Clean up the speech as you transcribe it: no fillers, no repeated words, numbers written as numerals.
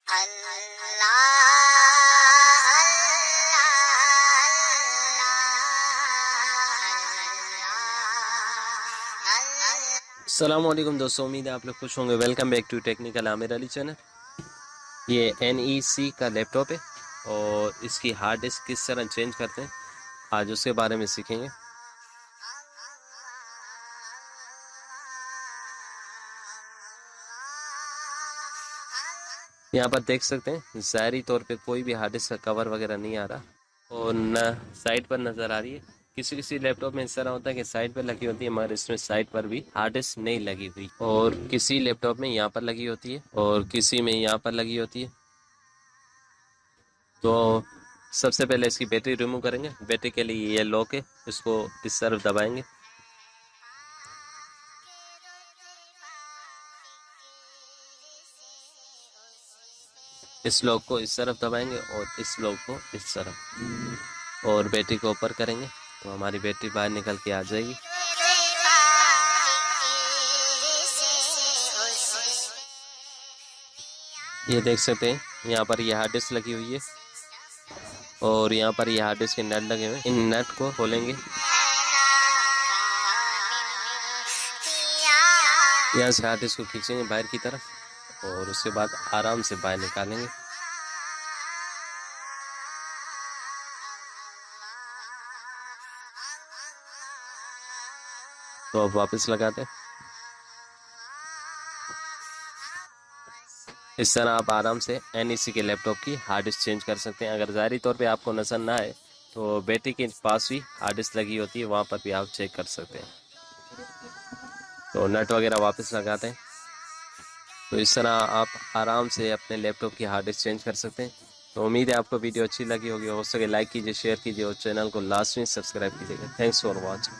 अस्सलाम वालेकुम दोस्तों, उम्मीद है आप लोग खुश होंगे। Welcome back to technical Aamir Ali channel. ये NEC का लैपटॉप है और इसकी हार्ड डिस्क किस तरह चेंज करते हैं आज उसके बारे में सीखेंगे। यहाँ पर देख सकते हैं ज़ाहरी तौर पे कोई भी हार्ड डिस्क का कवर वगैरह नहीं आ रहा और न साइड पर नज़र आ रही है। किसी किसी लैपटॉप में इस तरह होता है कि साइड पर लगी होती है, मगर इसमें साइड पर भी हार्ड डिस्क नहीं लगी हुई, और किसी लैपटॉप में यहाँ पर लगी होती है और किसी में यहाँ पर लगी होती है। तो सबसे पहले इसकी बैटरी रिमूव करेंगे। बैटरी के लिए ये लॉक है, इसको इस तरफ दबाएंगे। इस लॉक को इस तरफ दबाएंगे और इस लॉक को इस तरफ, और बैटरी को ऊपर करेंगे तो हमारी बैटरी बाहर निकल के आ जाएगी। ये देख सकते हैं यहाँ पर ये हार्ड डिस्क लगी हुई है और यहाँ पर ये हार्ड डिस्क के नट लगे हुए हैं। इन नट को खोलेंगे, यहाँ से हार्ड डिस्क को खींचेंगे बाहर की तरफ और उसके बाद आराम से बाहर निकालेंगे। तो अब वापस लगाते हैं। इस तरह आप आराम से NEC के लैपटॉप की हार्ड डिस्क चेंज कर सकते हैं। अगर ज़ाहरी तौर पे आपको नज़र ना आए तो बैटरी के पास भी हार्ड डिस्क लगी होती है, वहाँ पर भी आप चेक कर सकते हैं। तो नट वगैरह वापस लगाते हैं। तो इस तरह आप आराम से अपने लैपटॉप की हार्ड डिस्क चेंज कर सकते हैं। तो उम्मीद है आपको वीडियो अच्छी लगी होगी। हो सके लाइक कीजिए, शेयर कीजिए और चैनल को लास्ट में सब्सक्राइब कीजिएगा। Thanks for watching.